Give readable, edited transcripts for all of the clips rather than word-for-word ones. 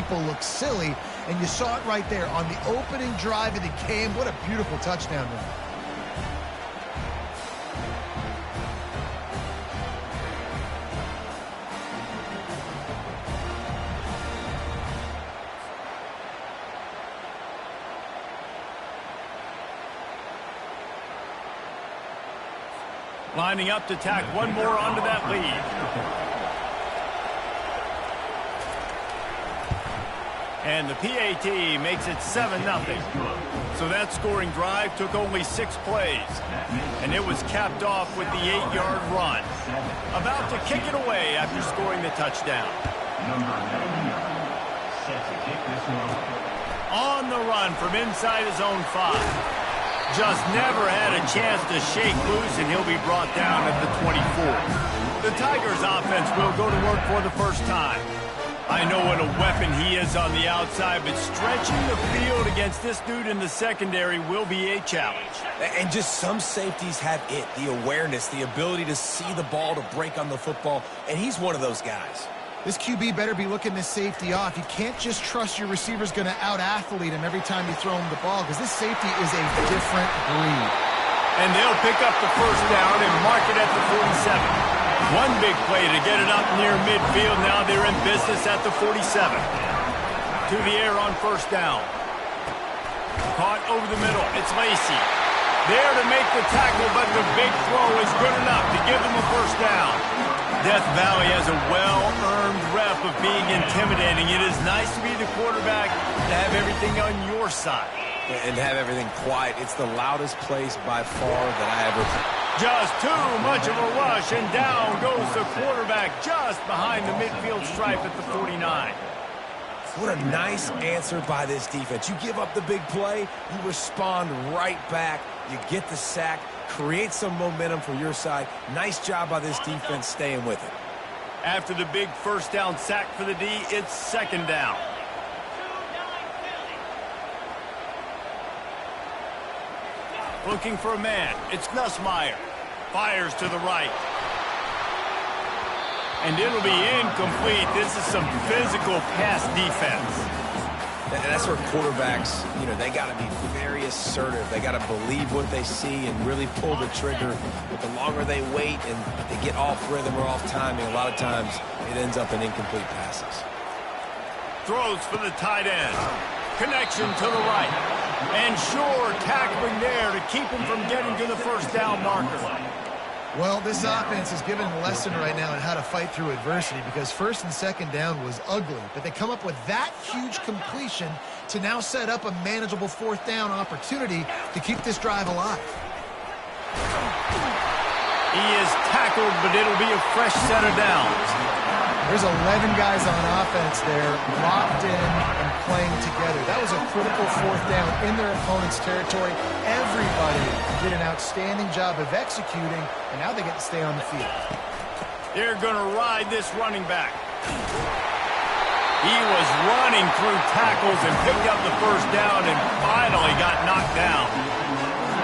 people look silly, and you saw it right there on the opening drive of the game. What a beautiful touchdown run. Lining up to tack one more onto that lead. And the PAT makes it 7-0. So that scoring drive took only 6 plays. And it was capped off with the 8-yard run. About to kick it away after scoring the touchdown. On the run from inside his own 5. Just never had a chance to shake loose, and he'll be brought down at the 24. The Tigers offense will go to work for the first time. I know what a weapon he is on the outside, but stretching the field against this dude in the secondary will be a challenge. And just some safeties have it, the awareness, the ability to see the ball to break on the football, and he's one of those guys. This QB better be looking this safety off. You can't just trust your receiver's going to out-athlete him every time you throw him the ball, because this safety is a different breed. And they'll pick up the first down and mark it at the 47. One big play to get it up near midfield. Now they're in business at the 47. To the air on first down. Caught over the middle. It's Lacey. There to make the tackle, but the big throw is good enough to give them a first down. Death Valley has a well-earned rep of being intimidating. It is nice to be the quarterback, to have everything on your side. And have everything quiet. It's the loudest place by far that I ever played. Just too much of a rush, and down goes the quarterback just behind the midfield stripe at the 49. What a nice answer by this defense. You give up the big play, you respond right back, you get the sack, create some momentum for your side. Nice job by this defense staying with it. After the big first down sack for the D, it's second down. Looking for a man. It's Nussmeier. Fires to the right. And it'll be incomplete. This is some physical pass defense. And that's where quarterbacks, they got to be very assertive. They got to believe what they see and really pull the trigger. But the longer they wait and they get off rhythm or off timing, a lot of times it ends up in incomplete passes. Throws for the tight end. Connection to the right. And sure, tackling there to keep him from getting to the first down marker. Well, this offense is given a lesson right now on how to fight through adversity, because first and second down was ugly, but they come up with that huge completion to now set up a manageable fourth down opportunity to keep this drive alive. He is tackled, but it'll be a fresh set of downs. There's 11 guys on offense there locked in and playing together. That was a critical fourth down in their opponent's territory. Everybody did an outstanding job of executing, and now they get to stay on the field. They're going to ride this running back. He was running through tackles and picked up the first down and finally got knocked down.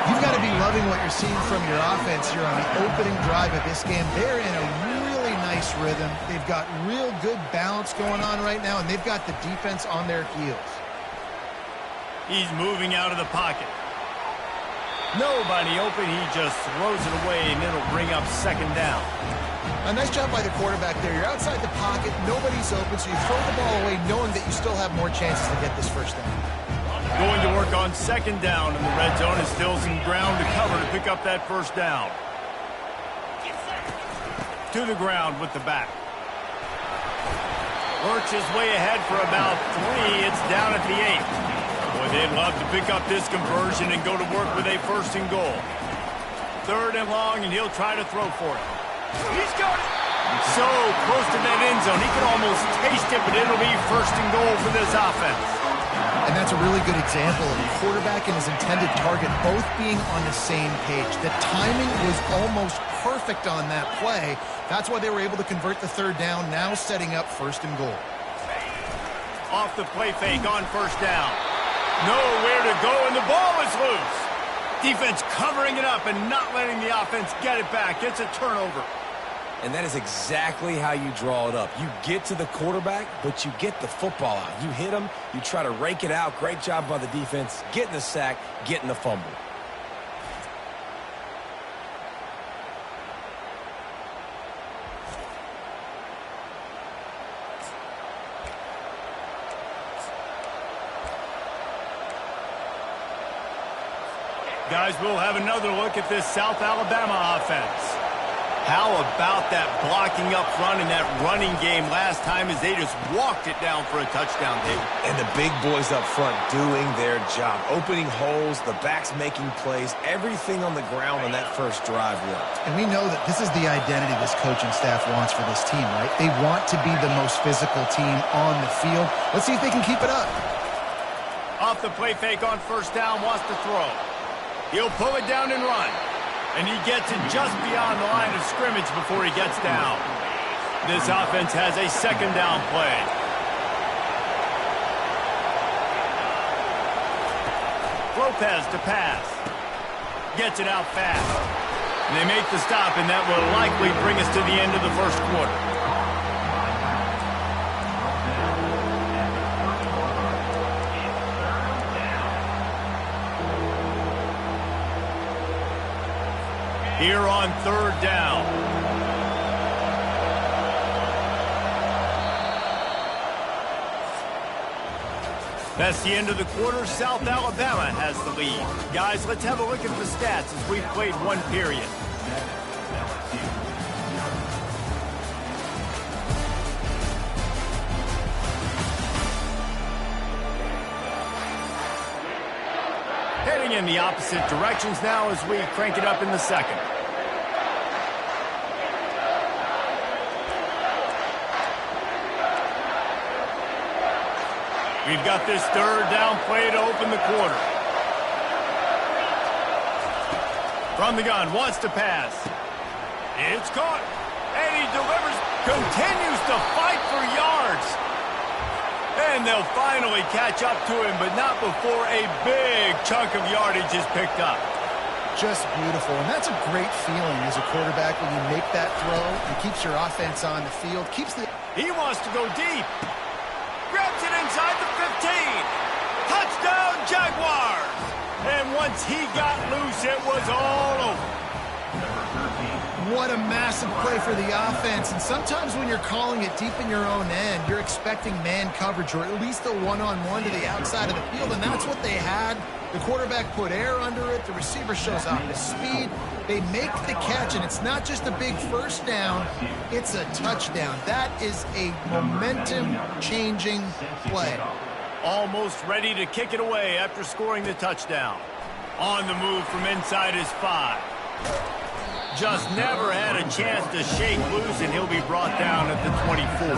You've got to be loving what you're seeing from your offense here on the opening drive of this game. They're in a really nice rhythm. They've got real good balance going on right now, and they've got the defense on their heels. He's moving out of the pocket. Nobody open. He just throws it away, and it'll bring up second down. A nice job by the quarterback there. You're outside the pocket. Nobody's open, so you throw the ball away knowing that you still have more chances to get this first down. Going to work on second down in the red zone. Is still some ground to cover to pick up that first down. To the ground with the back. Works his way ahead for about 3. It's down at the 8. Boy, they'd love to pick up this conversion and go to work with a first and goal. Third and long, and he'll try to throw for it. He's got it. So close to that end zone. He can almost taste it, but it'll be first and goal for this offense. And that's a really good example of the quarterback and his intended target both being on the same page. The timing was almost perfect on that play. That's why they were able to convert the third down, now setting up first and goal. Off the play fake on first down. Nowhere to go, and the ball is loose. Defense covering it up and not letting the offense get it back. It's a turnover. And that is exactly how you draw it up. You get to the quarterback, but you get the football out. You hit him, you try to rake it out. Great job by the defense, getting the sack, getting the fumble. Guys, we'll have another look at this South Alabama offense. How about that blocking up front and that running game last time as they just walked it down for a touchdown, David? And the big boys up front doing their job, opening holes, the backs making plays, everything on the ground on that first drive worked. And we know that this is the identity this coaching staff wants for this team, right? They want to be the most physical team on the field. Let's see if they can keep it up. Off the play fake on first down, wants to throw. He'll pull it down and run. And he gets it just beyond the line of scrimmage before he gets down. This offense has a second down play. Lopez to pass. Gets it out fast. And they make the stop, and that will likely bring us to the end of the first quarter. Here on third down. That's the end of the quarter. South Alabama has the lead. Guys, let's have a look at the stats as we've played one period. Heading in the opposite directions now as we crank it up in the second. We've got this third down play to open the quarter. From the gun, wants to pass. It's caught. And he delivers, continues to fight for yards. And they'll finally catch up to him, but not before a big chunk of yardage is picked up. Just beautiful, and that's a great feeling as a quarterback when you make that throw. It keeps your offense on the field, keeps the... He wants to go deep. Grabs it inside the 15. Touchdown, Jaguars! And once he got loose, it was all over. What a massive play for the offense. And sometimes when you're calling it deep in your own end, you're expecting man coverage or at least a one-on-one to the outside of the field, and that's what they had. The quarterback put air under it. The receiver shows off his speed. They make the catch, and it's not just a big first down. It's a touchdown. That is a momentum-changing play. Almost ready to kick it away after scoring the touchdown. On the move from inside his 5. Just never had a chance to shake loose, and he'll be brought down at the 24.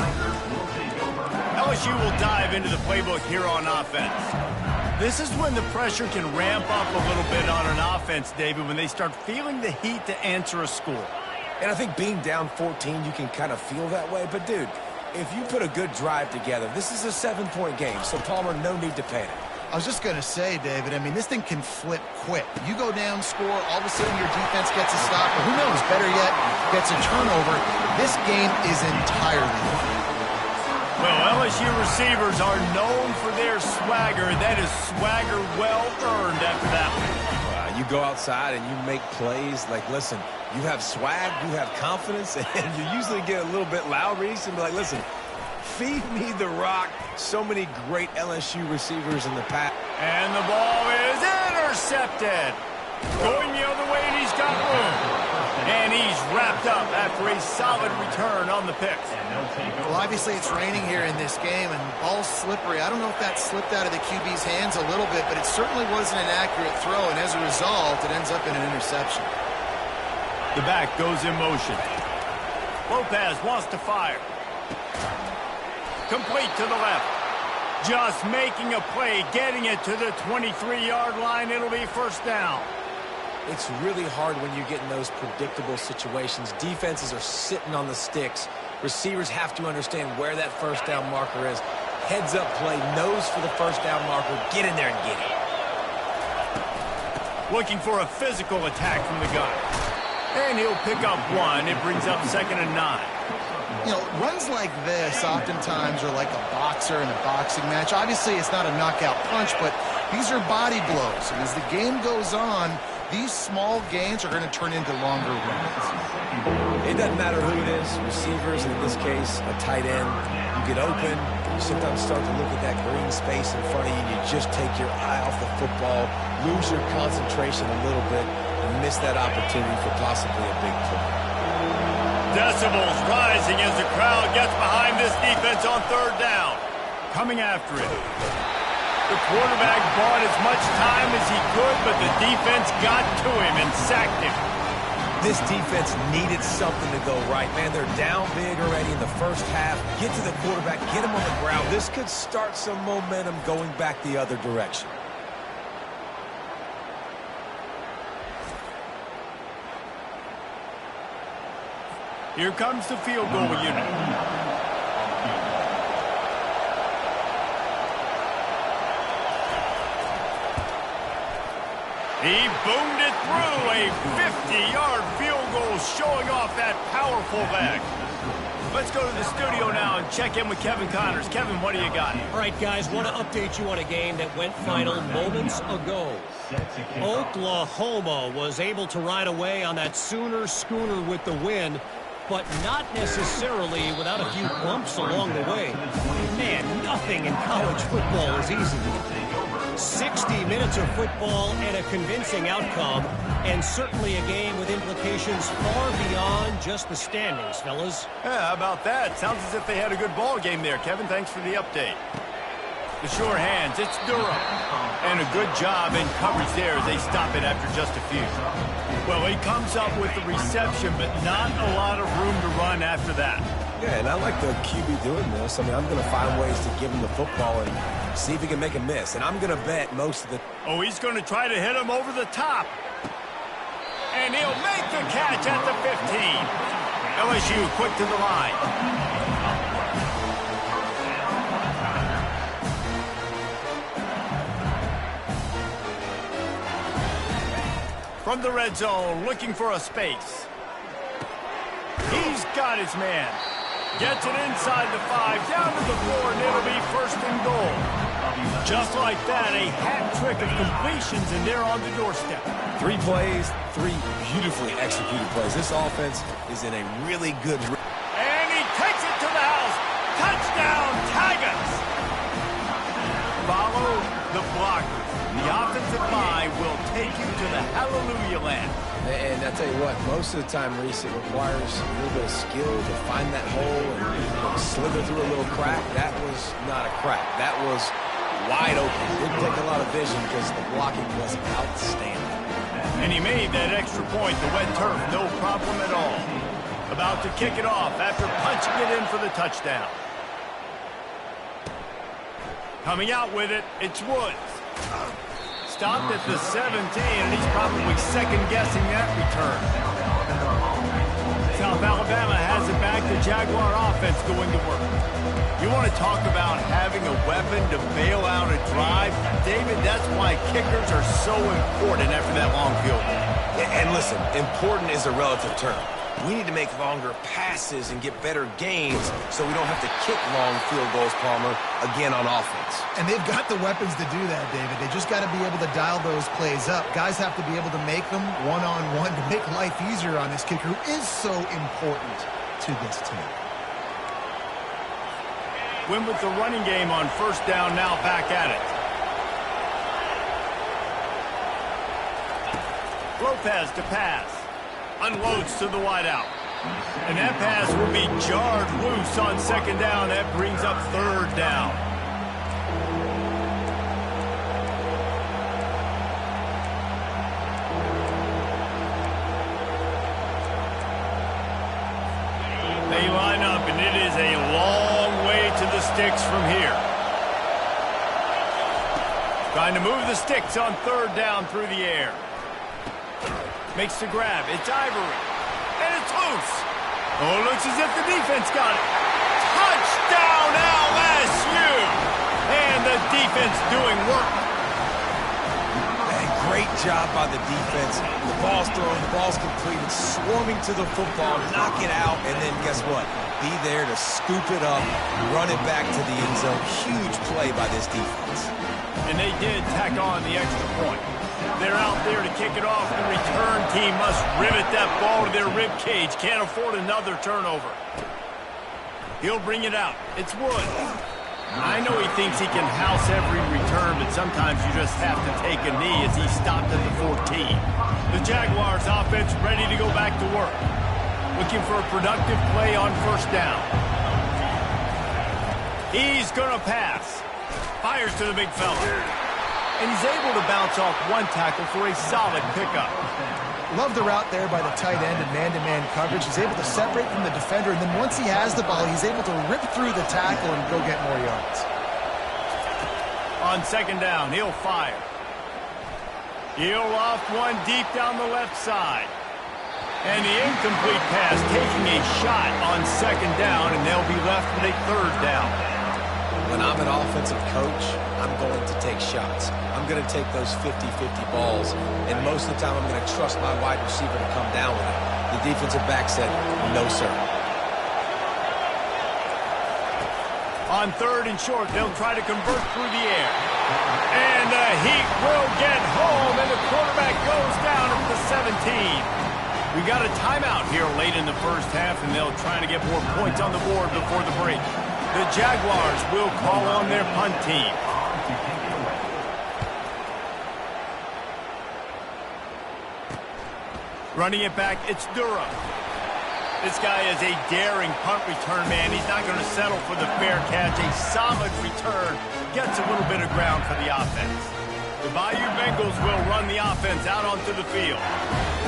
LSU will dive into the playbook here on offense. This is when the pressure can ramp up a little bit on an offense, David, when they start feeling the heat to answer a score. And I think being down 14, you can kind of feel that way. But, dude, if you put a good drive together, this is a 7-point game, so, Palmer, no need to panic. I was just going to say, David, I mean, this thing can flip quick. You go down, score, all of a sudden your defense gets a stop, or who knows, better yet, gets a turnover. This game is entirely different. Well, LSU receivers are known for their swagger. That is swagger well-earned after that one. You go outside and you make plays. Like, listen, you have swag, you have confidence, and you usually get a little bit loud, Reese, and be like, listen, feed me the rock. So many great LSU receivers in the past. And the ball is intercepted. Going the other way, and he's got room. And he's wrapped up after a solid return on the picks. Well, obviously it's raining here in this game, and the ball's slippery. I don't know if that slipped out of the QB's hands a little bit, but it certainly wasn't an accurate throw, and as a result, it ends up in an interception. The back goes in motion. Lopez wants to fire. Complete to the left. Just making a play, getting it to the 23-yard line. It'll be first down. It's really hard when you get in those predictable situations. Defenses are sitting on the sticks. Receivers have to understand where that first down marker is. Heads up play, nose for the first down marker. Get in there and get it. Looking for a physical attack from the gun. And he'll pick up one. It brings up 2nd and 9. You know, runs like this oftentimes are like a boxer in a boxing match. Obviously, it's not a knockout punch, but these are body blows. And as the game goes on, these small gains are going to turn into longer runs. It doesn't matter who it is, receivers, in this case, a tight end. You get open, you sometimes start to look at that green space in front of you, and you just take your eye off the football, lose your concentration a little bit, and miss that opportunity for possibly a big play. Decibels rising as the crowd gets behind this defense on 3rd down. Coming after it. The quarterback bought as much time as he could, but the defense got to him and sacked him. This defense needed something to go right. Man, they're down big already in the first half. Get to the quarterback, get him on the ground. This could start some momentum going back the other direction. Here comes the field goal unit. He boomed it through. A 50-yard field goal showing off that powerful leg. Let's go to the studio now and check in with Kevin Connors. Kevin, what do you got? All right, guys, want to update you on a game that went final moments ago. Oklahoma was able to ride away on that Sooner schooner with the win, but not necessarily without a few bumps along the way. Man, nothing in college football is easy. 60 minutes of football and a convincing outcome, and certainly a game with implications far beyond just the standings, fellas. Yeah, how about that? Sounds as if they had a good ball game there. Kevin, thanks for the update. The sure hands, it's Durham. And a good job in coverage there as they stop it after just a few. Well, he comes up with the reception, but not a lot of room to run after that. Yeah, and I like the QB doing this. I mean, I'm going to find ways to give him the football and see if he can make a miss. And I'm going to bet most of the... Oh, he's going to try to hit him over the top. And he'll make the catch at the 15. LSU quick to the line. From the red zone, looking for a space. He's got his man. Gets it inside the 5, down to the 4, and it'll be 1st and goal. Just like that, a hat trick of completions, and they're on the doorstep. 3 plays, 3 beautifully executed plays. This offense is in a really good... And he takes it to the house. Touchdown, Tigers! Follow the blockers. The offensive line will take you to the hallelujah land. And I tell you what, most of the time, Reese, it requires a little bit of skill to find that hole and slither through a little crack. That was not a crack. That was wide open. Didn't take a lot of vision because the blocking was outstanding. And he made that extra point, the wet turf, no problem at all. About to kick it off after punching it in for the touchdown. Coming out with it, it's Woods. Stopped at the 17, and he's probably second-guessing that return. South Alabama has it back. The Jaguar offense going to work. You want to talk about having a weapon to bail out a drive? David, that's why kickers are so important after that long field goal. And listen, important is a relative term. We need to make longer passes and get better gains so we don't have to kick long field goals, Palmer, again on offense. And they've got the weapons to do that, David. They just got to be able to dial those plays up. Guys have to be able to make them one-on-one to make life easier on this kicker who is so important to this team. Win with the running game on 1st down, now back at it. Lopez to pass. Unloads to the wideout. And that pass will be jarred loose on 2nd down. That brings up 3rd down. They line up, and it is a long way to the sticks from here. Trying to move the sticks on 3rd down through the air. Makes the grab. It's Ivory. And it's loose. Oh, it looks as if the defense got it. Touchdown, LSU! And the defense doing work. And great job by the defense. The ball's thrown, the ball's completed, swarming to the football, knock it out, and then guess what? Be there to scoop it up, run it back to the end zone. Huge play by this defense. And they did tack on the extra point. They're out there to kick it off. The return team must rivet that ball to their rib cage. Can't afford another turnover. He'll bring it out. It's Wood. I know he thinks he can house every return, but sometimes you just have to take a knee as he stopped at the 14. The Jaguars offense ready to go back to work. Looking for a productive play on first down. He's going to pass. Fires to the big fella. And he's able to bounce off one tackle for a solid pickup. Love the route there by the tight end and man-to-man coverage. He's able to separate from the defender, and then once he has the ball, he's able to rip through the tackle and go get more yards. On second down, he'll fire. He'll off one deep down the left side. And the incomplete pass taking a shot on second down, and they'll be left with a third down. When I'm an offensive coach, I'm going to take shots. I'm going to take those 50-50 balls, and most of the time I'm going to trust my wide receiver to come down with it. The defensive back said, no, sir. On third and short, they'll try to convert through the air. And the Heat will get home, and the quarterback goes down at the 17. We got a timeout here late in the first half, and they'll try to get more points on the board before the break. The Jaguars will call on their punt team. Running it back, it's Durham. This guy is a daring punt return man. He's not going to settle for the fair catch. A solid return. Gets a little bit of ground for the offense. The Bayou Bengals will run the offense out onto the field.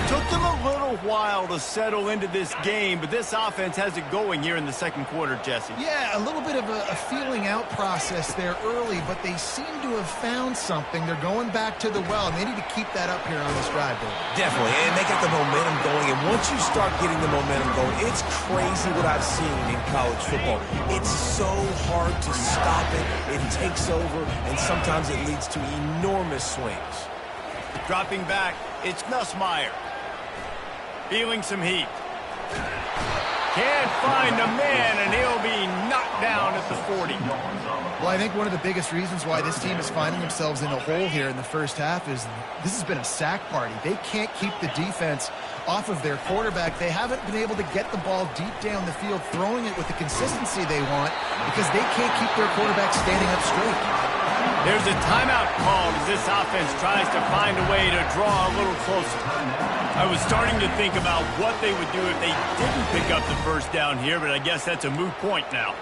Took them a little while to settle into this game, but this offense has it going here in the second quarter, Jesse. Yeah, a little bit of a feeling out process there early, but they seem to have found something. They're going back to the well, and they need to keep that up here on this drive, David. Definitely, and they got the momentum going, and once you start getting the momentum going, it's crazy what I've seen in college football. It's so hard to stop it. It takes over, and sometimes it leads to enormous swings. Dropping back, it's Nussmeier. Feeling some heat. Can't find a man, and he'll be knocked down at the 40. Well, I think one of the biggest reasons why this team is finding themselves in a hole here in the first half is this has been a sack party. They can't keep the defense off of their quarterback. They haven't been able to get the ball deep down the field, throwing it with the consistency they want because they can't keep their quarterback standing up straight. There's a timeout called as this offense tries to find a way to draw a little closer. I was starting to think about what they would do if they didn't pick up the first down here, but I guess that's a moot point now.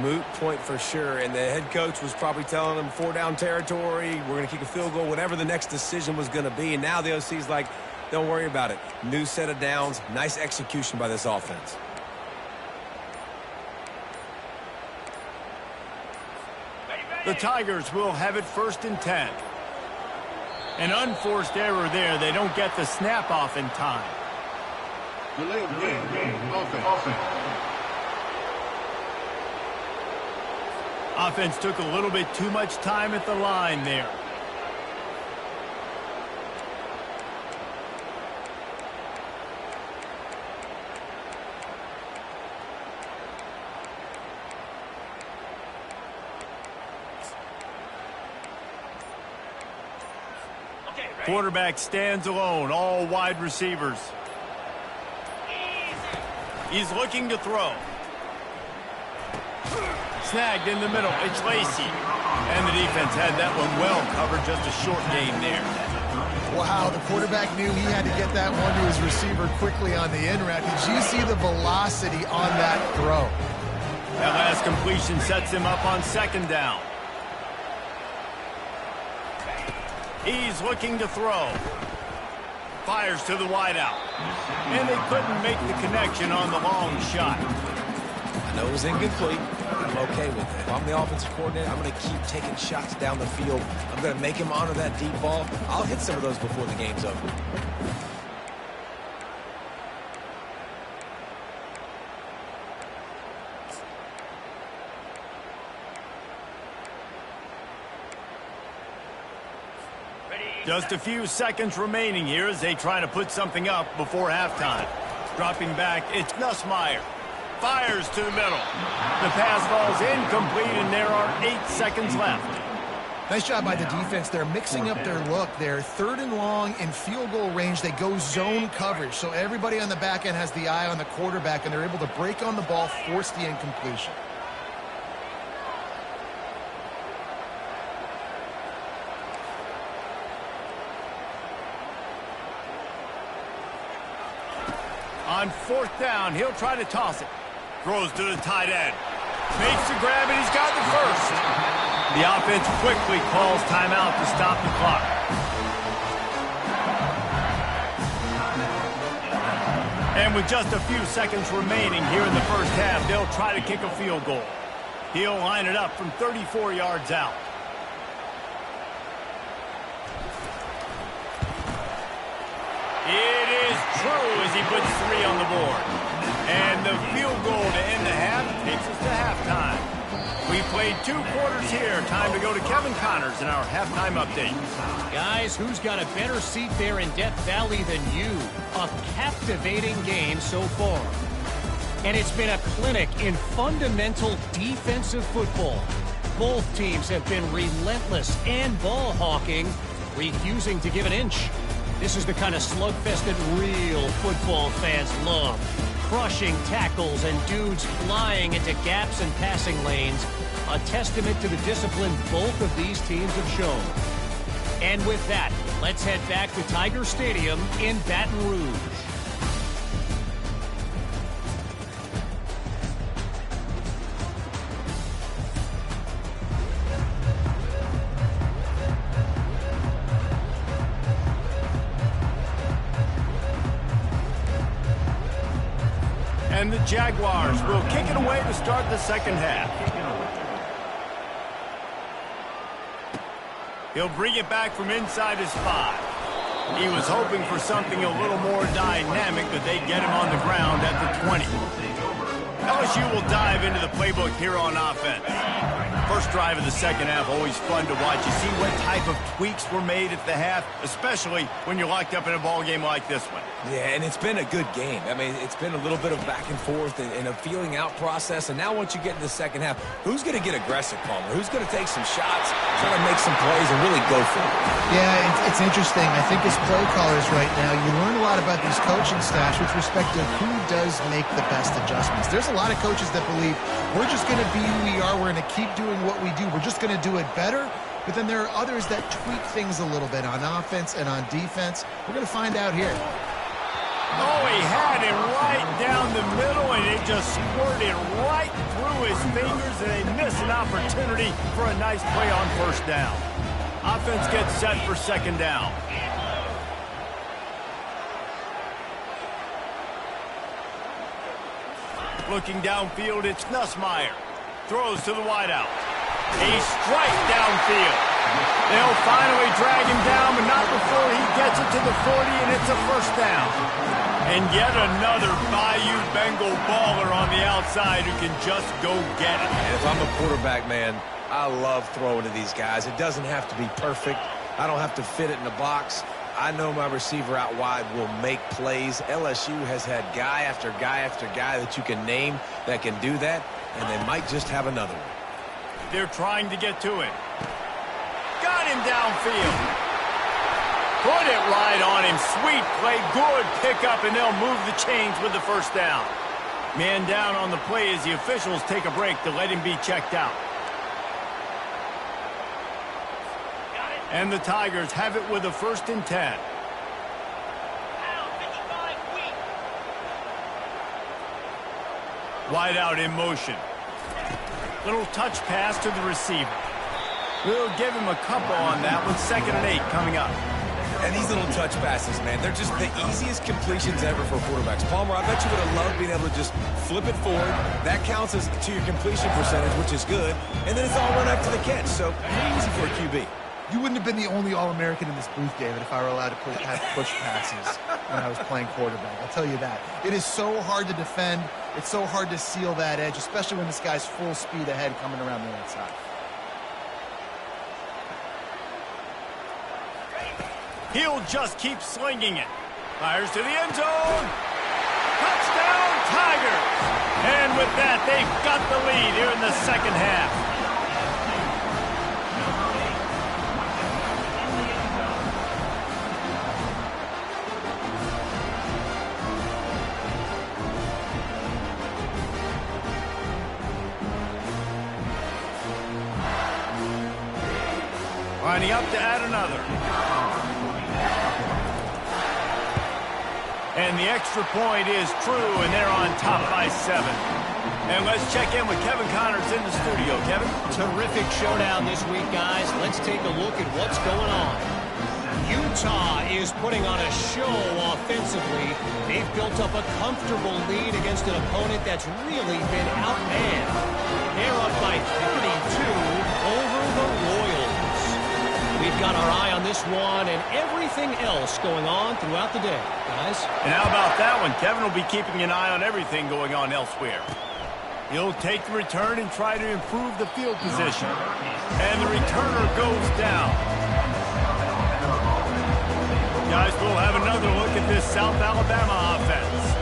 Moot point for sure, and the head coach was probably telling them 4-down territory, we're going to kick a field goal, whatever the next decision was going to be, and now the OC's like, don't worry about it. New set of downs, nice execution by this offense. The Tigers will have it 1st and 10. An unforced error there. They don't get the snap off in time. Delay of game. Offense. Offense took a little bit too much time at the line there. Quarterback stands alone, all wide receivers. He's looking to throw. Snagged in the middle, it's Lacy. And the defense had that one well covered, just a short gain there. Wow, the quarterback knew he had to get that one to his receiver quickly on the in route. Did you see the velocity on that throw? That last completion sets him up on second down. He's looking to throw. Fires to the wideout. And they couldn't make the connection on the long shot. I know it was incomplete. I'm okay with it. If I'm the offensive coordinator, I'm going to keep taking shots down the field. I'm going to make him honor that deep ball. I'll hit some of those before the game's over. Just a few seconds remaining here as they try to put something up before halftime. Dropping back, it's Ncaa. Fires to the middle. The pass falls incomplete, and there are 8 seconds left. Nice job by the defense. They're mixing up their look. They're 3rd and long in field goal range. They go zone coverage, so everybody on the back end has the eye on the quarterback, and they're able to break on the ball, force the incompletion. On 4th down, he'll try to toss it. Throws to the tight end. Makes the grab, and he's got the first. The offense quickly calls timeout to stop the clock. And with just a few seconds remaining here in the first half, they'll try to kick a field goal. He'll line it up from 34 yards out. It is true as he puts 3 on the board. And the field goal to end the half takes us to halftime. We played 2 quarters here. Time to go to Kevin Connors in our halftime update. Guys, who's got a better seat there in Death Valley than you? A captivating game so far. And it's been a clinic in fundamental defensive football. Both teams have been relentless and ball hawking, refusing to give an inch. This is the kind of slugfest that real football fans love. Crushing tackles and dudes flying into gaps and passing lanes. A testament to the discipline both of these teams have shown. And with that, let's head back to Tiger Stadium in Baton Rouge. And the Jaguars will kick it away to start the second half. He'll bring it back from inside his 5. He was hoping for something a little more dynamic, but they get him on the ground at the 20. LSU will dive into the playbook here on offense. First drive of the second half, always fun to watch. You see what type of tweaks were made at the half, especially when you're locked up in a ball game like this one. Yeah, and it's been a good game. I mean, it's been a little bit of back and forth and a feeling out process. And now once you get in the second half, who's going to get aggressive, Palmer? Who's going to take some shots, try to make some plays, and really go for it? Yeah, it's interesting. I think as play callers right now, you learn a lot about these coaching staffs with respect to who does make the best adjustments. There's a lot of coaches that believe we're just going to be who we are. We're going to keep doing what we do. We're just going to do it better. But then there are others that tweak things a little bit on offense and on defense. We're going to find out here. Oh, he had it right down the middle, and it just squirted right through his fingers, and they miss an opportunity for a nice play on first down. Offense gets set for second down. Looking downfield, it's Ncaa. Throws to the wideout. A strike downfield. They'll finally drag him down, but not before he gets it to the 40, and it's a first down. And yet another Bayou Bengal baller on the outside who can just go get it. And if I'm a quarterback, man, I love throwing to these guys. It doesn't have to be perfect. I don't have to fit it in the box. I know my receiver out wide will make plays. LSU has had guy after guy after guy that you can name that can do that, and they might just have another one. They're trying to get to it. Got him downfield. Put it right on him. Sweet play. Good pickup, and they'll move the chains with the first down. Man down on the play as the officials take a break to let him be checked out. And the Tigers have it with a 1st and 10. Wide out in motion. Little touch pass to the receiver. We'll give him a couple on that with 2nd and 8 coming up. And these little touch passes, man, they're just the easiest completions ever for quarterbacks. Palmer, I bet you would have loved being able to just flip it forward. That counts as to your completion percentage, which is good. And then it's all run up to the catch. So pretty easy for a QB. You wouldn't have been the only All-American in this booth, David, if I were allowed to have push passes when I was playing quarterback. I'll tell you that. It is so hard to defend. It's so hard to seal that edge, especially when this guy's full speed ahead coming around the outside. He'll just keep slinging it. Fires to the end zone. Touchdown, Tigers! And with that, they've got the lead here in the second half. Lining up to add another. And the extra point is true, and they're on top by 7. And let's check in with Kevin Connors in the studio. Kevin? Terrific showdown this week, guys. Let's take a look at what's going on. Utah is putting on a show offensively. They've built up a comfortable lead against an opponent that's really been outmanned. They're up by 32 over the Royals. We've got our eye on this one and everything else going on throughout the day, guys. And how about that one? Kevin will be keeping an eye on everything going on elsewhere. He'll take the return and try to improve the field position. And the returner goes down. Guys, we'll have another look at this South Alabama offense.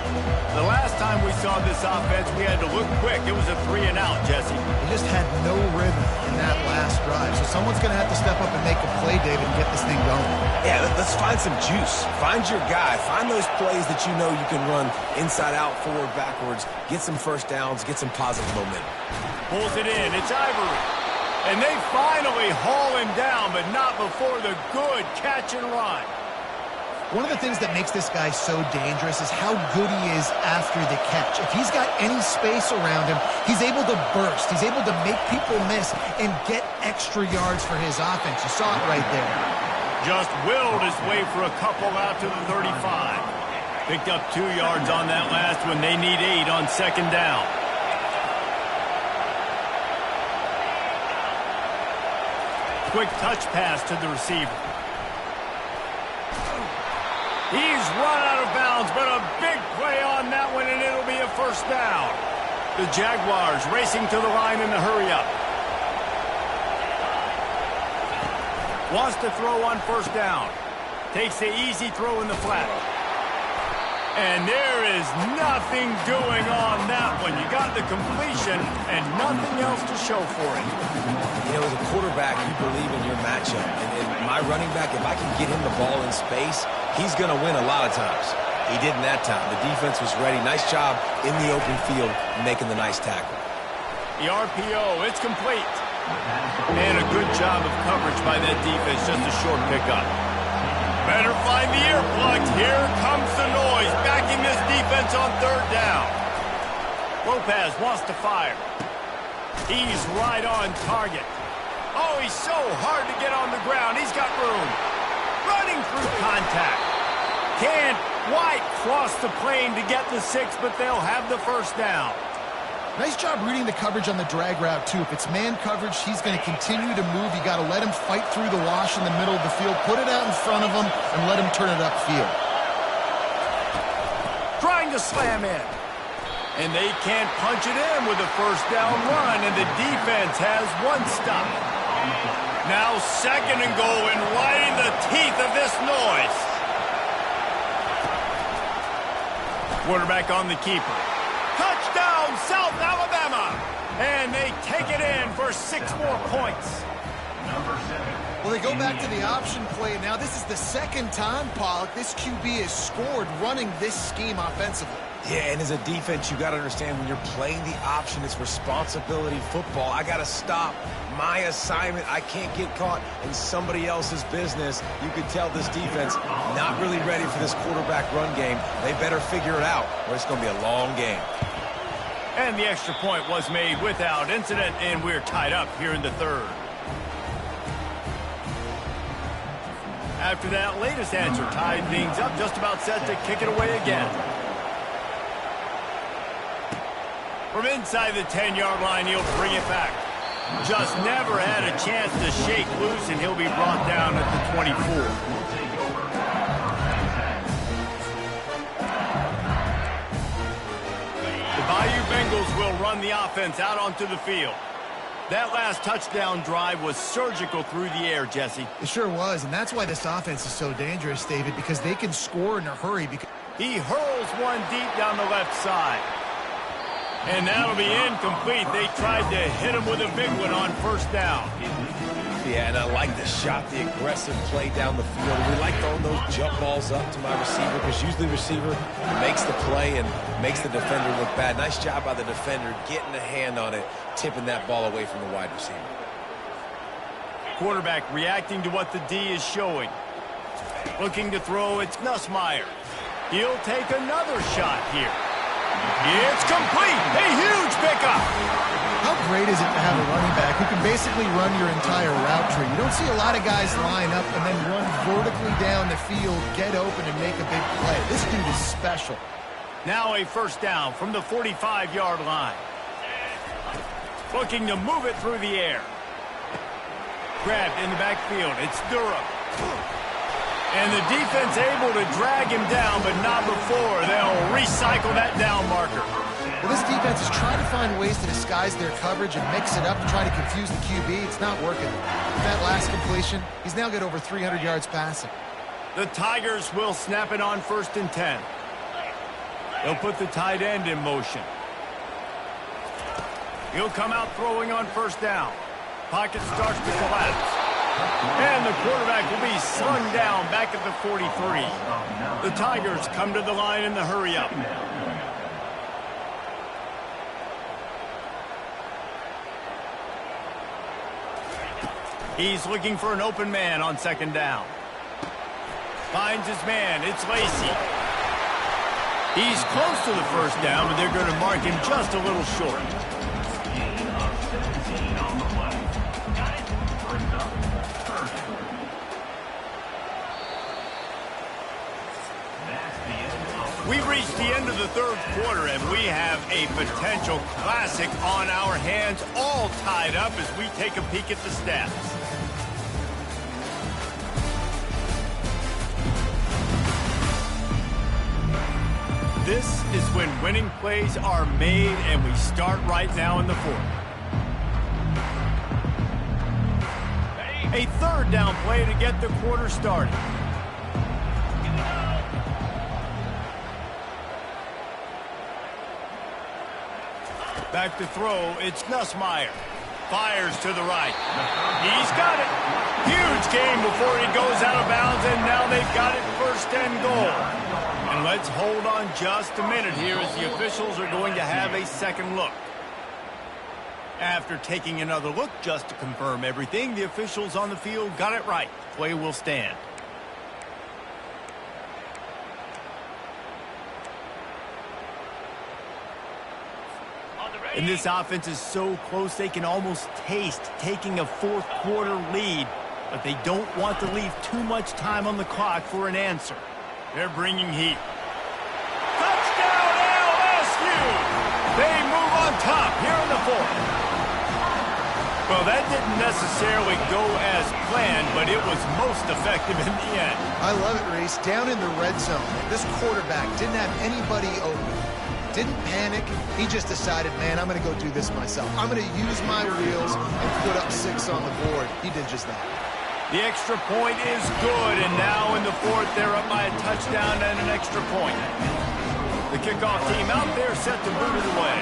The last time we saw this offense, we had to look quick. It was a 3-and-out, Jesse. They just had no rhythm in that last drive. So someone's going to have to step up and make a play, David, and get this thing going. Yeah, let's find some juice. Find your guy. Find those plays that you know you can run inside out, forward, backwards. Get some first downs. Get some positive momentum. Pulls it in. It's Ivory. And they finally haul him down, but not before the good catch and run. One of the things that makes this guy so dangerous is how good he is after the catch. If he's got any space around him, he's able to burst. He's able to make people miss and get extra yards for his offense. You saw it right there. Just willed his way for a couple out to the 35. Picked up 2 yards on that last one. They need 8 on second down. Quick touch pass to the receiver. He's run out of bounds, but a big play on that one, and it'll be a first down. The Jaguars racing to the line in the hurry-up. Wants to throw on first down. Takes the easy throw in the flat. And there is nothing doing on that one. You got the completion and nothing else to show for it. You know, as a quarterback, you believe in your matchup. And my running back, if I can get him the ball in space, he's going to win a lot of times. He didn't that time. The defense was ready. Nice job in the open field making the nice tackle. The RPO, it's complete. And a good job of coverage by that defense. Just a short pickup. Better find the earplugs. Here comes the noise. Backing this defense on third down. Lopez wants to fire. He's right on target. Oh, he's so hard to get on the ground. He's got room. Running through contact. Can't quite cross the plane to get the 6, but they'll have the first down. Nice job reading the coverage on the drag route, too. If it's man coverage, he's going to continue to move. You got to let him fight through the wash in the middle of the field, put it out in front of him, and let him turn it upfield. Trying to slam in. And they can't punch it in with a first down run, and the defense has one stop. Now second and goal, and right in the teeth of this noise. Quarterback on the keeper. Touchdown, South Alabama! And they take it in for 6 more points. Well, they go back to the option play. Now, this is the second time, Pollock, this QB has scored running this scheme offensively. Yeah, and as a defense, you got to understand when you're playing the option, it's responsibility football. I got to stop my assignment. I can't get caught in somebody else's business. You could tell this defense not really ready for this quarterback run game. They better figure it out, or it's going to be a long game. And the extra point was made without incident, and we're tied up here in the third. After that latest answer tied things up, just about set to kick it away again. From inside the 10-yard line, he'll bring it back. Just never had a chance to shake loose, and he'll be brought down at the 24. The Bayou Bengals will run the offense out onto the field. That last touchdown drive was surgical through the air, Jesse. It sure was, and that's why this offense is so dangerous, David, because they can score in a hurry. He hurls one deep down the left side. And that'll be incomplete. They tried to hit him with a big one on first down. Yeah, and I like the shot, the aggressive play down the field. We like throwing those jump balls up to my receiver because usually the receiver makes the play and makes the defender look bad. Nice job by the defender getting a hand on it, tipping that ball away from the wide receiver. Quarterback reacting to what the D is showing. Looking to throw, it's Ncaa. He'll take another shot here. It's complete. A huge pickup. How great is it to have a running back who can basically run your entire route tree? You don't see a lot of guys line up and then run vertically down the field, get open, and make a big play. This dude is special. Now a first down from the 45-yard line. Looking to move it through the air. Grabbed in the backfield. It's Durham. And the defense able to drag him down, but not before. They'll recycle that down marker. Well, this defense is trying to find ways to disguise their coverage and mix it up to try to confuse the QB. It's not working. With that last completion, he's now got over 300 yards passing. The Tigers will snap it on 1st and 10. They'll put the tight end in motion. He'll come out throwing on first down. Pocket starts to collapse. And the quarterback will be slung down back at the 43. The Tigers come to the line in the hurry-up. He's looking for an open man on 2nd down. Finds his man. It's Lacey. He's close to the first down, but they're going to mark him just a little short. We've reached the end of the 3rd quarter, and we have a potential classic on our hands, all tied up as we take a peek at the stats. This is when winning plays are made, and we start right now in the 4th. A 3rd down play to get the quarter started. Back to throw, it's Ncaa. Fires to the right. He's got it. Huge gain before he goes out of bounds, and now they've got it 1st and goal. And let's hold on just a minute here as the officials are going to have a second look. After taking another look just to confirm everything, the officials on the field got it right. Play will stand. And this offense is so close they can almost taste taking a 4th quarter lead, but they don't want to leave too much time on the clock for an answer. They're bringing heat. Touchdown LSU! They move on top here in the 4th. Well, that didn't necessarily go as planned, but it was most effective in the end. I love it, Reese. Down in the red zone, this quarterback didn't have anybody open. Didn't panic. He just decided, man, I'm going to go do this myself. I'm going to use my wheels and put up 6 on the board. He did just that. The extra point is good, and now in the 4th, they're up by a touchdown and an extra point. The kickoff team out there set to boot it away.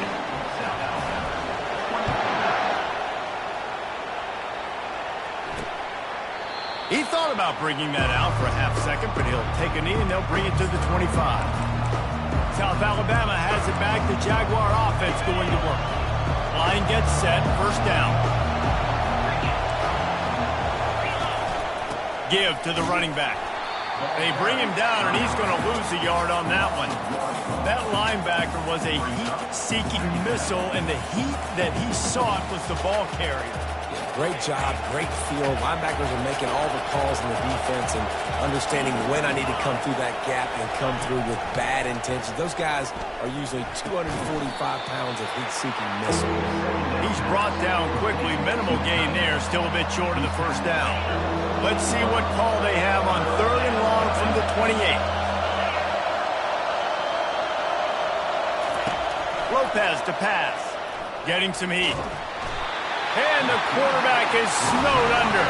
He thought about bringing that out for a half second, but he'll take a knee and they'll bring it to the 25. South Alabama has it back. The Jaguar offense going to work. Line gets set. 1st down. Give to the running back. They bring him down, and he's going to lose a yard on that one. That linebacker was a heat-seeking missile, and the heat that he sought was the ball carrier. Great job, great feel. Linebackers are making all the calls in the defense and understanding when I need to come through that gap and come through with bad intentions. Those guys are usually 245 pounds of heat-seeking missile. He's brought down quickly. Minimal gain there. Still a bit short of the 1st down. Let's see what call they have on 3rd and long from the 28. Lopez to pass. Getting some heat. And the quarterback is snowed under.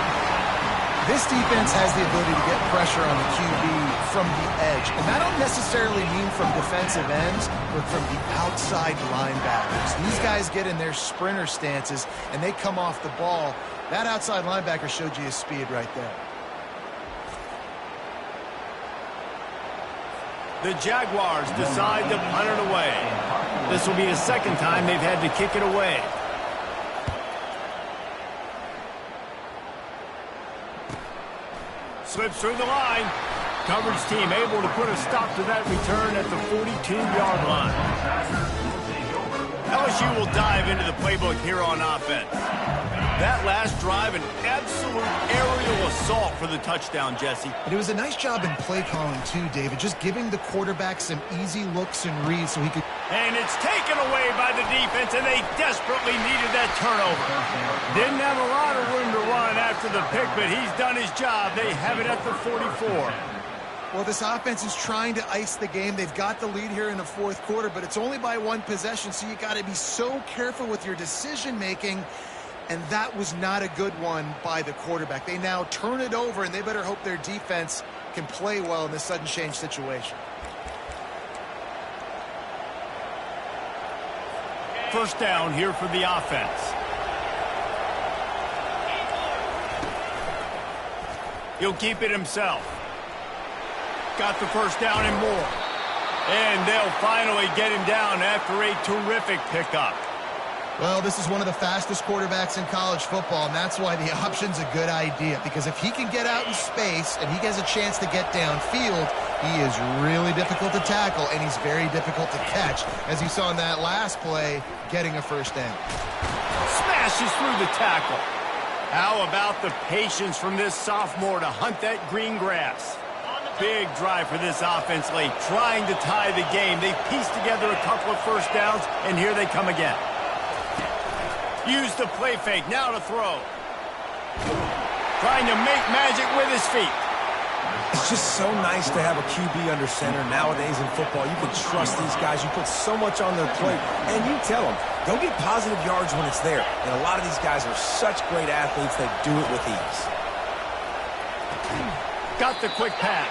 This defense has the ability to get pressure on the QB from the edge. And that don't necessarily mean from defensive ends, but from the outside linebackers. These guys get in their sprinter stances, and they come off the ball. That outside linebacker showed you his speed right there. The Jaguars decide to punt it away. This will be the second time they've had to kick it away. Slips through the line. Coverage team able to put a stop to that return at the 42-yard line. LSU will dive into the playbook here on offense. That last drive, an absolute aerial assault for the touchdown, Jesse. And it was a nice job in play calling, too, David, just giving the quarterback some easy looks and reads so he could... And it's taken away by the defense, and they desperately needed that turnover. Didn't have a lot of room to run after the pick, but he's done his job. They have it at the 44. Well, this offense is trying to ice the game. They've got the lead here in the fourth quarter, but it's only by one possession, so you got to be so careful with your decision-making. And that was not a good one by the quarterback. They now turn it over, and they better hope their defense can play well in this sudden change situation. First down here for the offense. He'll keep it himself. Got the first down and more. And they'll finally get him down after a terrific pickup. Well, this is one of the fastest quarterbacks in college football, and that's why the option's a good idea. Because if he can get out in space and he has a chance to get downfield, he is really difficult to tackle, and he's very difficult to catch, as you saw in that last play, getting a first down. Smashes through the tackle. How about the patience from this sophomore to hunt that green grass? Big drive for this offense late, trying to tie the game. They pieced together a couple of first downs, and here they come again. Use the play fake, now to throw. Trying to make magic with his feet. It's just so nice to have a QB under center. Nowadays in football, you can trust these guys. You put so much on their plate, and you tell them, go get positive yards when it's there. And a lot of these guys are such great athletes, they do it with ease. Got the quick pass.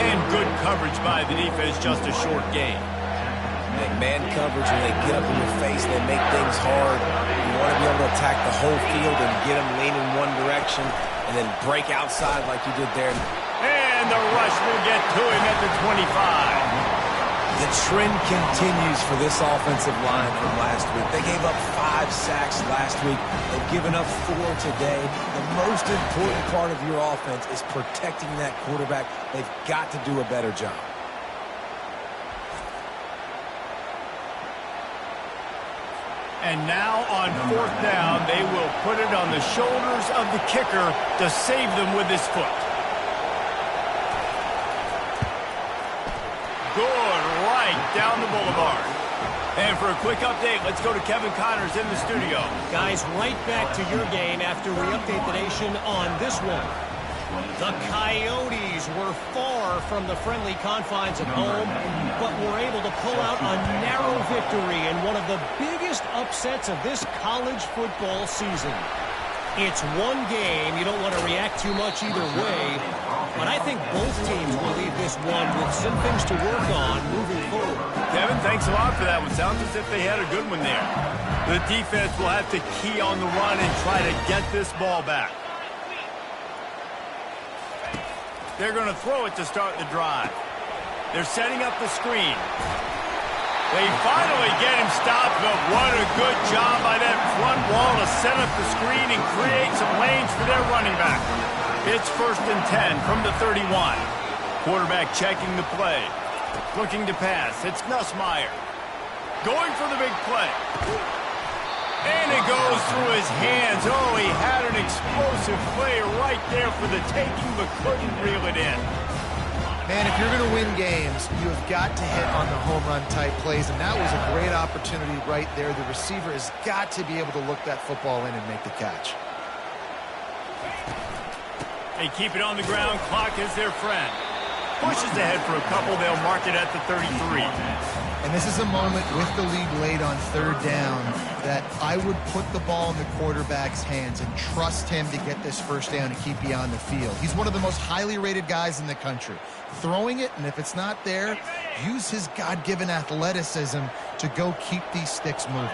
And good coverage by the defense, just a short game. Man coverage, when they get up in your face, they make things hard. You want to be able to attack the whole field and get them leaning one direction and then break outside like you did there. And the rush will get to him at the 25. The trend continues for this offensive line from last week. They gave up 5 sacks last week. They've given up 4 today. The most important part of your offense is protecting that quarterback. They've got to do a better job. And now on fourth down, they will put it on the shoulders of the kicker to save them with his foot. Good, right down the boulevard. And for a quick update, let's go to Kevin Connors in the studio. Guys, right back to your game after we update the nation on this one. The Coyotes were far from the friendly confines of home, but were able to pull out a narrow victory in one of the biggest upsets of this college football season. It's one game. You don't want to react too much either way, but I think both teams will leave this one with some things to work on moving forward. Kevin, thanks a lot for that one. Sounds as if they had a good one there. The defense will have to key on the run and try to get this ball back. They're going to throw it to start the drive. They're setting up the screen. They finally get him stopped, but what a good job by that front wall to set up the screen and create some lanes for their running back. It's 1st and 10 from the 31. Quarterback checking the play. Looking to pass. It's Nussmeier. Going for the big play. And it goes through his hands. Oh, he had an explosive play right there for the taking, but couldn't reel it in. Man, if you're going to win games, you have got to hit on the home run type plays, and that was a great opportunity right there. The receiver has got to be able to look that football in and make the catch. They keep it on the ground. Clock is their friend. Pushes ahead for a couple. They'll mark it at the 33. And this is a moment with the lead late on third down that I would put the ball in the quarterback's hands and trust him to get this first down and keep you on the field. He's one of the most highly rated guys in the country. Throwing it, and if it's not there, use his God-given athleticism to go keep these sticks moving.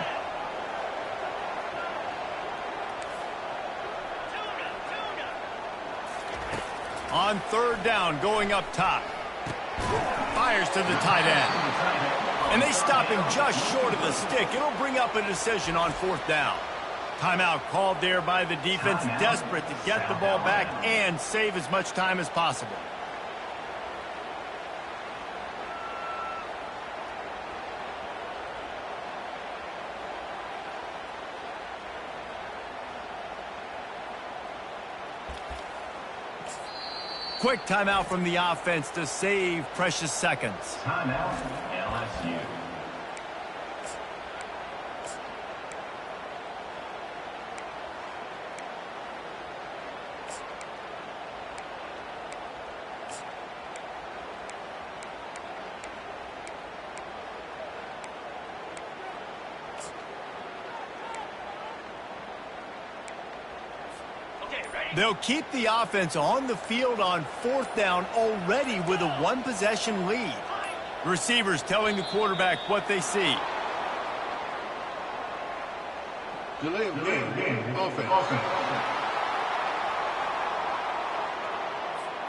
On third down, going up top. Fires to the tight end. And they stop him just short of the stick. It'll bring up a decision on fourth down. Timeout called there by the defense, desperate to get the ball back and save as much time as possible. Quick timeout from the offense to save precious seconds. Timeout, LSU. They'll keep the offense on the field on fourth down already with a one-possession lead. Receivers telling the quarterback what they see. Delay of game. Offense.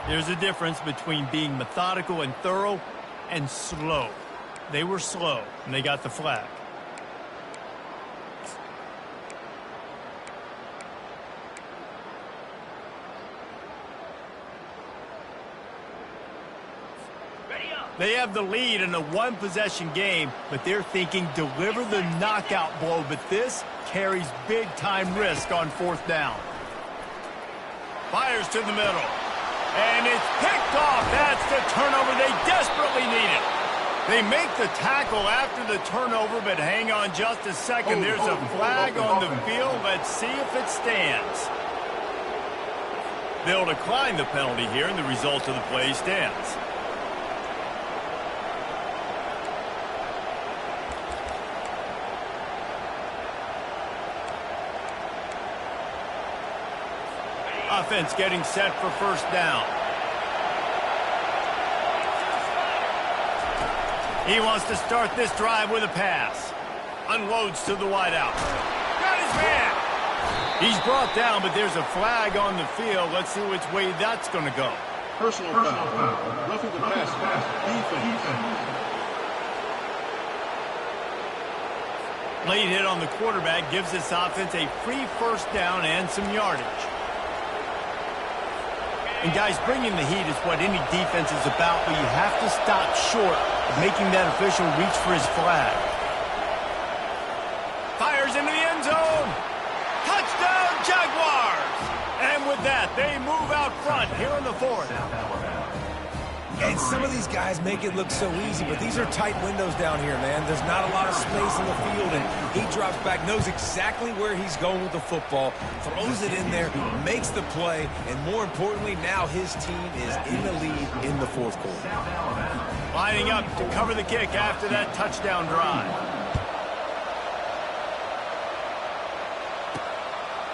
There's a difference between being methodical and thorough and slow. They were slow, and they got the flag. They have the lead in a one-possession game, but they're thinking deliver the knockout blow, but this carries big-time risk on fourth down. Fires to the middle, and it's picked off. That's the turnover they desperately needed. They make the tackle after the turnover, but hang on just a second. There's a flag on the field. Let's see if it stands. They'll decline the penalty here, and the result of the play stands. Offense getting set for first down. He wants to start this drive with a pass. Unloads to the wideout. Got his man. He's brought down, but there's a flag on the field. Let's see which way that's going to go. Personal foul. Roughing the passer. Defense. Late hit on the quarterback gives this offense a free first down and some yardage. And, guys, bringing the heat is what any defense is about, but you have to stop short of making that official reach for his flag. Fires into the end zone. Touchdown, Jaguars! And with that, they move out front here in the fourth. And some of these guys make it look so easy, but these are tight windows down here, man. There's not a lot of space in the field, and he drops back, knows exactly where he's going with the football, throws it in there, makes the play, and more importantly, now his team is in the lead in the fourth quarter. Lining up to cover the kick after that touchdown drive.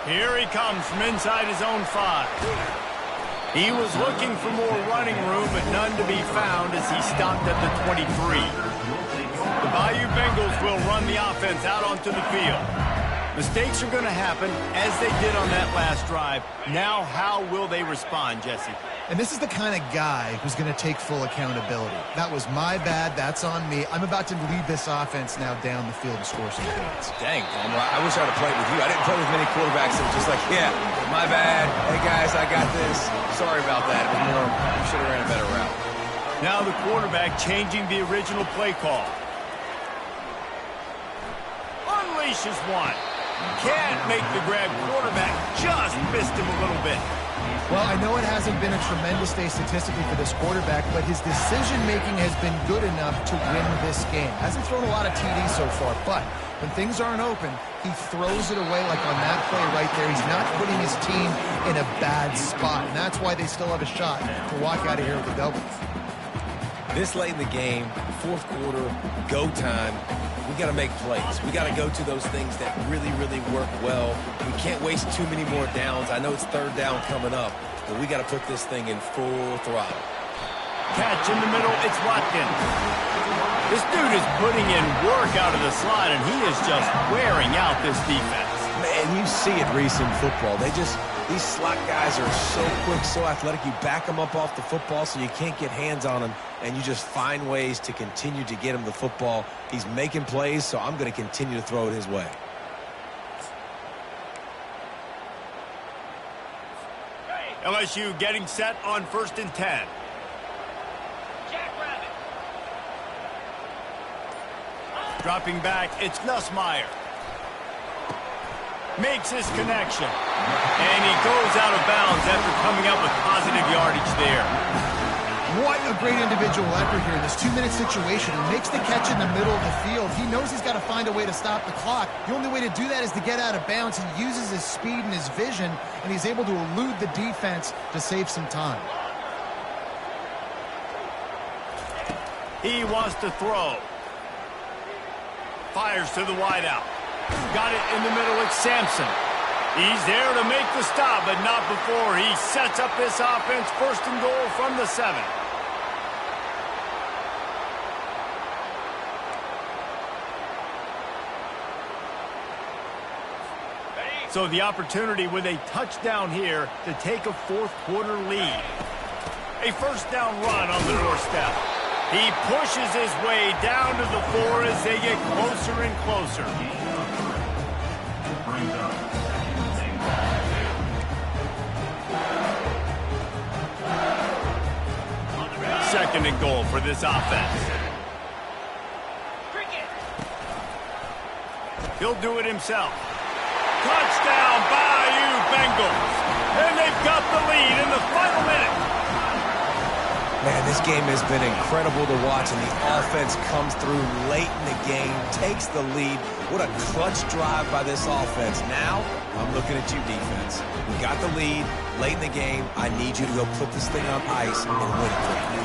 Here he comes from inside his own 5. He was looking for more running room, but none to be found as he stopped at the 23. The Bayou Bengals will run the offense out onto the field. Mistakes are going to happen, as they did on that last drive. Now, how will they respond, Jesse? And this is the kind of guy who's going to take full accountability. That was my bad. That's on me. I'm about to lead this offense now down the field and score some points. Dang, Palmer, I wish I would have played with you. I didn't play with many quarterbacks that were just like, yeah, my bad. Hey, guys, I got this. Sorry about that. It was more, you should have ran a better route. Now the quarterback changing the original play call. Unleashes one. Can't make the grab. Quarterback just missed him a little bit. Well, I know it hasn't been a tremendous day statistically for this quarterback, but his decision-making has been good enough to win this game. Hasn't thrown a lot of TDs so far, but when things aren't open, he throws it away like on that play right there. He's not putting his team in a bad spot, and that's why they still have a shot to walk out of here with the double. This late in the game, fourth quarter, go time, we got to make plays. We got to go to those things that really, really work well. We can't waste too many more downs. I know it's third down coming up, but we got to put this thing in full throttle. Catch in the middle, it's Watkins. This dude is putting in work out of the slot, and he is just wearing out this defense. Man, you see it, Reese, in football. These slot guys are so quick, so athletic. You back them up off the football so you can't get hands on them, and you just find ways to continue to get him the football. He's making plays, so I'm going to continue to throw it his way. LSU getting set on 1st and 10. Dropping back, it's Nussmeier. Makes his connection. And he goes out of bounds after coming up with positive yardage there. What a great individual effort here in this 2-minute situation. He makes the catch in the middle of the field. He knows he's got to find a way to stop the clock. The only way to do that is to get out of bounds. He uses his speed and his vision, and he's able to elude the defense to save some time. He wants to throw. Fires to the wideout. Got it in the middle with Sampson. He's there to make the stop, but not before he sets up this offense. 1st and goal from the 7. So the opportunity with a touchdown here to take a fourth quarter lead. A first down run on the doorstep. He pushes his way down to the 4 as they get closer and closer. Second and goal for this offense. He'll do it himself. Touchdown, Bayou Bengals. And they've got the lead in the final minute. Man, this game has been incredible to watch, and the offense comes through late in the game, takes the lead. What a clutch drive by this offense. Now, I'm looking at you, defense. We got the lead late in the game. I need you to go put this thing on ice and win it for me.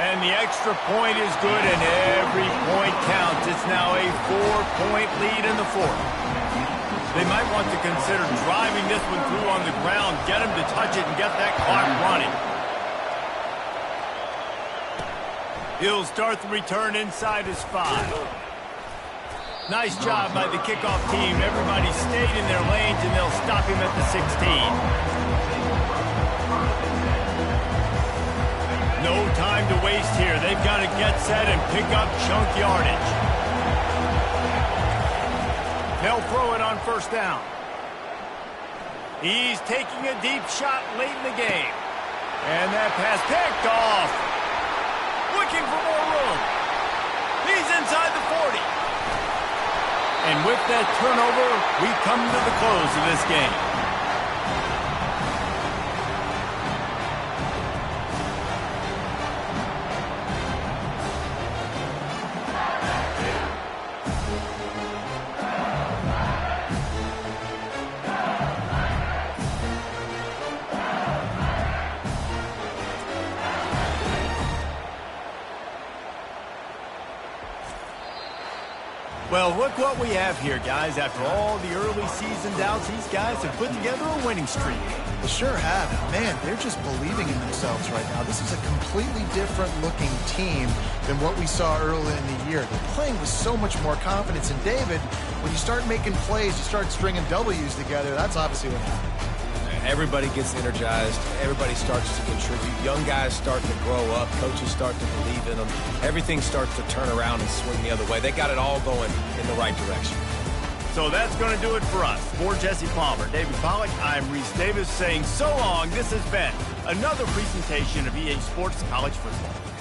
And the extra point is good, and every point counts. It's now a 4-point lead in the 4th. They might want to consider driving this one through on the ground, get him to touch it, and get that clock running. He'll start the return inside his 5. Nice job by the kickoff team. Everybody stayed in their lanes, and they'll stop him at the 16. No time to waste here. They've got to get set and pick up chunk yardage. They'll throw it on 1st down. He's taking a deep shot late in the game. And that pass picked off. Looking for more room. He's inside the 40. And with that turnover, we come to the close of this game. Well, look what we have here, guys. After all the early season doubts, these guys have put together a winning streak. They sure have. Man, they're just believing in themselves right now. This is a completely different looking team than what we saw early in the year. They're playing with so much more confidence. And David, when you start making plays, you start stringing W's together, that's obviously what happens. Everybody gets energized. Everybody starts to contribute. Young guys start to grow up. Coaches start to believe in them. Everything starts to turn around and swing the other way. They got it all going in the right direction. So that's going to do it for us. For Jesse Palmer, David Pollack, I'm Reese Davis saying so long. This has been another presentation of EA Sports College Football.